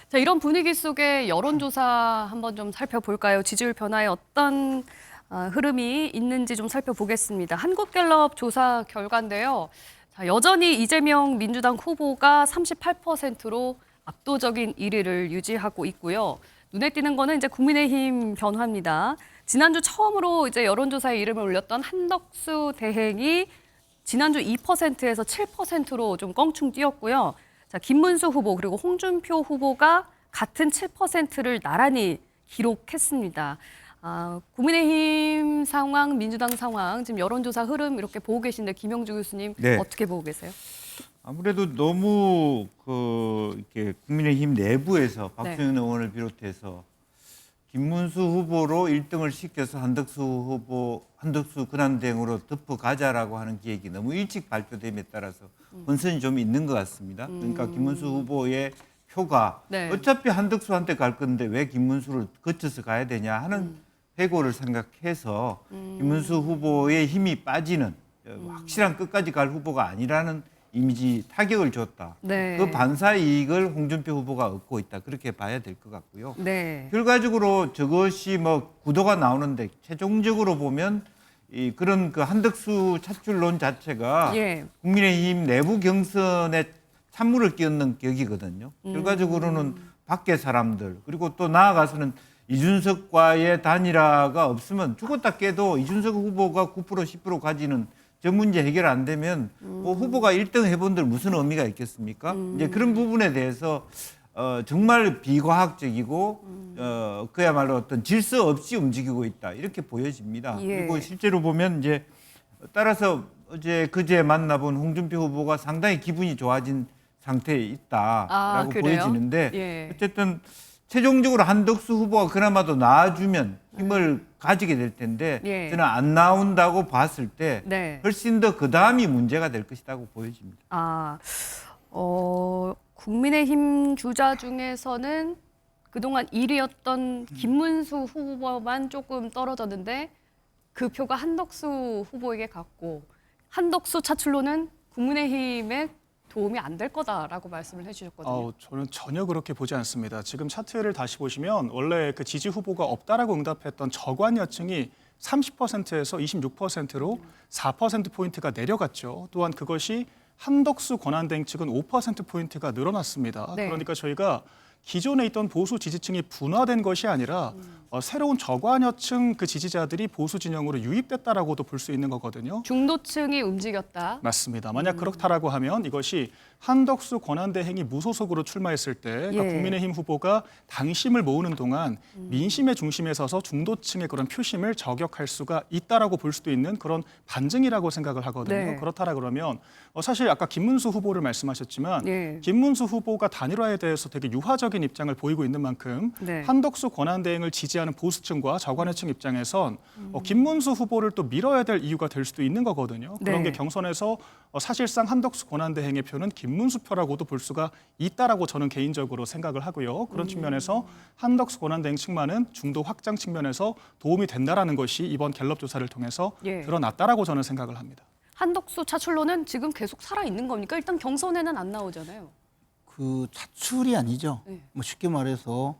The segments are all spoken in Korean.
자, 이런 분위기 속에 여론조사 한번 좀 살펴볼까요? 지지율 변화에 어떤 흐름이 있는지 좀 살펴보겠습니다. 한국갤럽 조사 결과인데요. 자, 여전히 이재명 민주당 후보가 38%로 압도적인 1위를 유지하고 있고요. 눈에 띄는 거는 이제 국민의힘 변화입니다. 지난주 처음으로 이제 여론조사에 이름을 올렸던 한덕수 대행이 지난주 2%에서 7%로 좀 껑충 뛰었고요. 자, 김문수 후보 그리고 홍준표 후보가 같은 7%를 나란히 기록했습니다. 국민의힘 상황, 민주당 상황, 지금 여론조사 흐름 이렇게 보고 계신데 김영주 교수님 네. 어떻게 보고 계세요? 아무래도 너무 이렇게 국민의힘 내부에서 박수영 네. 의원을 비롯해서 김문수 후보로 1등을 시켜서 한덕수 권한대행으로 덮어가자라고 하는 계획이 너무 일찍 발표됨에 따라서 혼선이 좀 있는 것 같습니다. 그러니까 김문수 후보의 표가 네. 어차피 한덕수한테 갈 건데 왜 김문수를 거쳐서 가야 되냐 하는 회고를 생각해서 김문수 후보의 힘이 빠지는 확실한 끝까지 갈 후보가 아니라는 이미지 타격을 줬다. 네. 그 반사 이익을 홍준표 후보가 얻고 있다. 그렇게 봐야 될 것 같고요. 네. 결과적으로 저것이 뭐 구도가 나오는데 최종적으로 보면 그런 그 한덕수 차출론 자체가 예. 국민의힘 내부 경선에 찬물을 끼얹는 격이거든요. 결과적으로는 밖에 사람들 그리고 또 나아가서는 이준석과의 단일화가 없으면 죽었다 깨도 이준석 후보가 9% 10% 가지는 저 문제 해결 안 되면 뭐 후보가 1등 해본들 무슨 의미가 있겠습니까? 이제 그런 부분에 대해서 정말 비과학적이고 그야말로 어떤 질서 없이 움직이고 있다 이렇게 보여집니다. 예. 그리고 실제로 보면 이제 따라서 그제 만나본 홍준표 후보가 상당히 기분이 좋아진 상태에 있다라고 그래요? 보여지는데 예. 어쨌든 최종적으로 한덕수 후보가 그나마도 나와주면 힘을 가지게 될 텐데 예. 저는 안 나온다고 봤을 때 네. 훨씬 더 그 다음이 문제가 될 것이라고 보여집니다. 국민의힘 주자 중에서는 그동안 1위였던 김문수 후보만 조금 떨어졌는데 그 표가 한덕수 후보에게 갔고 한덕수 차출로는 국민의힘에 도움이 안 될 거다라고 말씀을 해주셨거든요. 저는 전혀 그렇게 보지 않습니다. 지금 차트를 다시 보시면 원래 그 지지 후보가 없다라고 응답했던 저관 여층이 30%에서 26%로 4%포인트가 내려갔죠. 또한 그것이 한덕수 권한대행 측은 5%포인트가 늘어났습니다. 네. 그러니까 저희가 기존에 있던 보수 지지층이 분화된 것이 아니라 새로운 저관여층 그 지지자들이 보수 진영으로 유입됐다라고도 볼 수 있는 거거든요. 중도층이 움직였다. 맞습니다. 만약 그렇다라고 하면 이것이 한덕수 권한대행이 무소속으로 출마했을 때 그러니까 예. 국민의힘 후보가 당심을 모으는 동안 민심의 중심에 서서 중도층의 그런 표심을 저격할 수가 있다라고 볼 수도 있는 그런 반증이라고 생각을 하거든요. 네. 그렇다라 그러면 사실 아까 김문수 후보를 말씀하셨지만 예. 김문수 후보가 단일화에 대해서 되게 유화적인 입장을 보이고 있는 만큼 네. 한덕수 권한대행을 지지하는 보수층과 저관여층 입장에선 김문수 후보를 또 밀어야 될 이유가 될 수도 있는 거거든요. 그런 네. 게 경선에서 사실상 한덕수 권한대행의 표는 김문수 표라고도 볼 수가 있다라고 저는 개인적으로 생각을 하고요. 그런 측면에서 한덕수 권한대행 측만은 중도 확장 측면에서 도움이 된다라는 것이 이번 갤럽 조사를 통해서 예. 드러났다라고 저는 생각을 합니다. 한덕수 차출로는 지금 계속 살아있는 겁니까? 일단 경선에는 안 나오잖아요. 그 차출이 아니죠. 네. 뭐 쉽게 말해서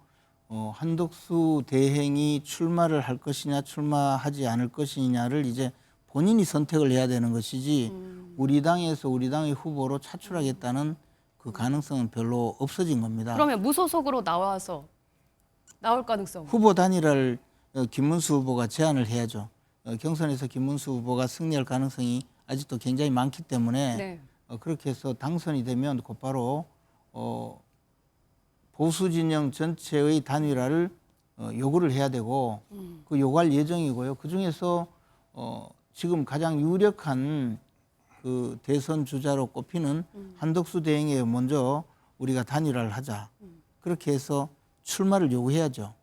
한덕수 대행이 출마를 할 것이냐 출마하지 않을 것이냐를 이제 본인이 선택을 해야 되는 것이지 우리 당에서 우리 당의 후보로 차출하겠다는 그 가능성은 별로 없어진 겁니다. 그러면 무소속으로 나와서 나올 가능성. 후보 단일화를 김문수 후보가 제안을 해야죠. 경선에서 김문수 후보가 승리할 가능성이 아직도 굉장히 많기 때문에 네. 그렇게 해서 당선이 되면 곧바로 보수 진영 전체의 단일화를 요구를 해야 되고 그 요구할 예정이고요. 그 중에서 지금 가장 유력한 그 대선 주자로 꼽히는 한덕수 대행에 먼저 우리가 단일화를 하자. 그렇게 해서 출마를 요구해야죠.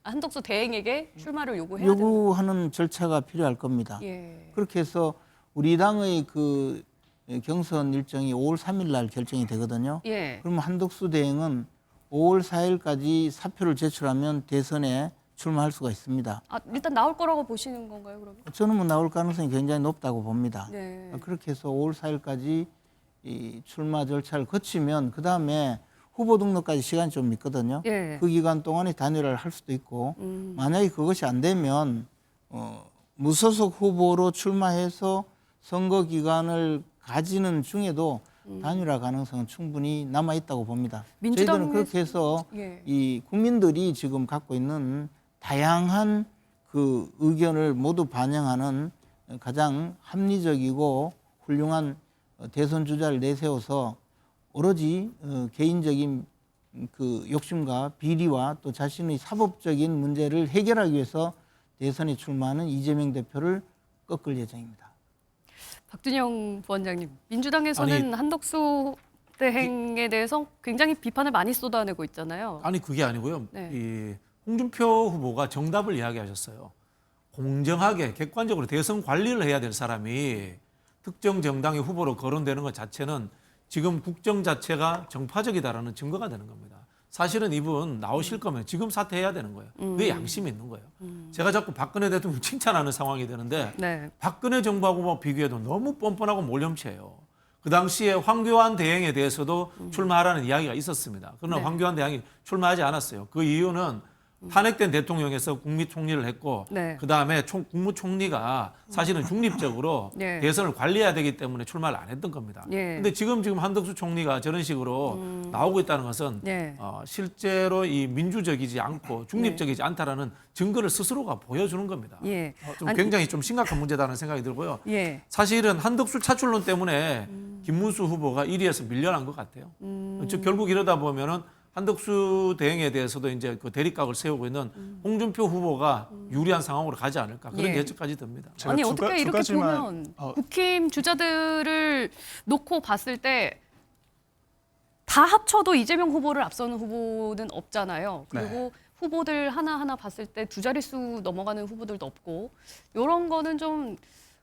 한덕수 대행에게 출마를 요구해야 되는. 요구하는 절차가 필요할 겁니다. 예. 그렇게 해서 우리 당의 그 경선 일정이 5월 3일 날 결정이 되거든요. 예. 그러면 한덕수 대행은 5월 4일까지 사표를 제출하면 대선에 출마할 수가 있습니다. 일단 나올 거라고 보시는 건가요, 그러면? 저는 뭐 나올 가능성이 굉장히 높다고 봅니다. 네. 그렇게 해서 5월 4일까지 이 출마 절차를 거치면 그 다음에 후보 등록까지 시간이 좀 있거든요. 예. 그 기간 동안에 단일화를 할 수도 있고 만약에 그것이 안 되면 무소속 후보로 출마해서 선거 기간을 가지는 중에도 단일화 가능성은 충분히 남아 있다고 봅니다. 저희들은 그렇게 해서 예. 이 국민들이 지금 갖고 있는 다양한 그 의견을 모두 반영하는 가장 합리적이고 훌륭한 대선 주자를 내세워서 오로지 개인적인 그 욕심과 비리와 또 자신의 사법적인 문제를 해결하기 위해서 대선에 출마하는 이재명 대표를 꺾을 예정입니다. 박준영 부원장님, 민주당에서는 한덕수 대행에 대해서 굉장히 비판을 많이 쏟아내고 있잖아요. 아니 그게 아니고요. 네. 이 홍준표 후보가 정답을 이야기하셨어요. 공정하게 객관적으로 대선 관리를 해야 될 사람이 특정 정당의 후보로 거론되는 것 자체는 지금 국정 자체가 정파적이다라는 증거가 되는 겁니다. 사실은 이분 나오실 거면 지금 사퇴해야 되는 거예요. 왜 양심이 있는 거예요. 제가 자꾸 박근혜 대통령 칭찬하는 상황이 되는데 네. 박근혜 정부하고 비교해도 너무 뻔뻔하고 몰염체예요. 그 당시에 황교안 대행에 대해서도 출마하라는 이야기가 있었습니다. 그러나 네. 황교안 대행이 출마하지 않았어요. 그 이유는 탄핵된 대통령에서 국무총리를 했고 네. 그다음에 국무총리가 사실은 중립적으로 네. 대선을 관리해야 되기 때문에 출마를 안 했던 겁니다. 예. 근데 지금 한덕수 총리가 저런 식으로 나오고 있다는 것은 네. 실제로 이 민주적이지 않고 중립적이지 않다라는 증거를 스스로가 보여주는 겁니다. 예. 좀 굉장히 좀 심각한 문제다는 생각이 들고요. 예. 사실은 한덕수 차출론 때문에 김문수 후보가 1위에서 밀려난 것 같아요. 즉 결국 이러다 보면은 한덕수 대행에 대해서도 이제 그 대립각을 세우고 있는 홍준표 후보가 유리한 상황으로 가지 않을까 그런 예. 예측까지 듭니다. 제가 아니 두 어떻게 이렇게 가지만, 보면 국힘 주자들을 놓고 봤을 때 다 합쳐도 이재명 후보를 앞서는 후보는 없잖아요. 그리고 후보들 하나하나 봤을 때 두 자릿수 넘어가는 후보들도 없고 이런 거는 좀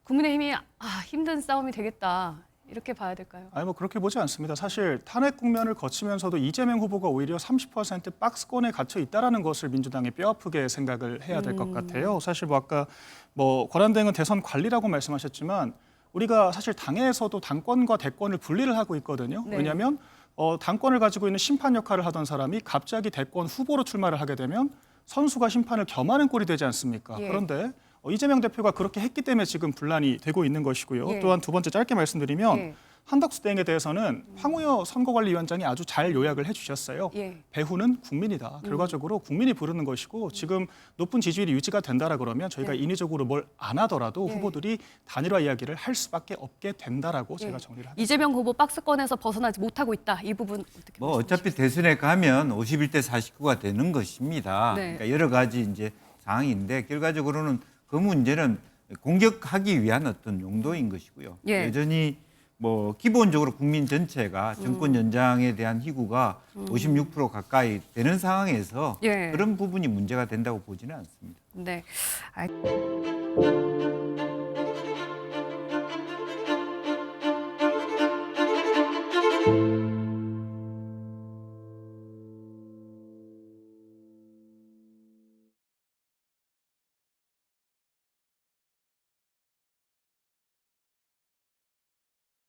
국민의힘이 힘든 싸움이 되겠다 이렇게 봐야 될까요? 아니 뭐 그렇게 보지 않습니다. 사실 탄핵 국면을 거치면서도 이재명 후보가 오히려 30% 박스권에 갇혀 있다라는 것을 민주당이 뼈아프게 생각을 해야 될 것 같아요. 사실 뭐 아까 뭐 권한대행은 대선 관리라고 말씀하셨지만 우리가 사실 당에서도 당권과 대권을 분리를 하고 있거든요. 네. 왜냐하면 당권을 가지고 있는 심판 역할을 하던 사람이 갑자기 대권 후보로 출마를 하게 되면 선수가 심판을 겸하는 꼴이 되지 않습니까? 예. 그런데 이재명 대표가 그렇게 했기 때문에 지금 분란이 되고 있는 것이고요. 예. 또한 두 번째 짧게 말씀드리면 예. 한덕수 대행에 대해서는 황우여 선거관리위원장이 아주 잘 요약을 해주셨어요. 예. 배후는 국민이다. 결과적으로 국민이 부르는 것이고 지금 높은 지지율이 유지가 된다라 그러면 저희가 네. 인위적으로 뭘 안 하더라도 예. 후보들이 단일화 이야기를 할 수밖에 없게 된다라고 예. 제가 정리를 하겠습니다. 이재명 후보 박스권에서 벗어나지 못하고 있다. 이 부분 어떻게 뭐 말씀하십니까? 어차피 대선에 가면 51대 49가 되는 것입니다. 네. 그러니까 여러 가지 이제 상황인데 결과적으로는 그 문제는 공격하기 위한 어떤 용도인 것이고요. 예. 여전히 뭐 기본적으로 국민 전체가 정권 연장에 대한 희구가 56% 가까이 되는 상황에서 예. 그런 부분이 문제가 된다고 보지는 않습니다. 네.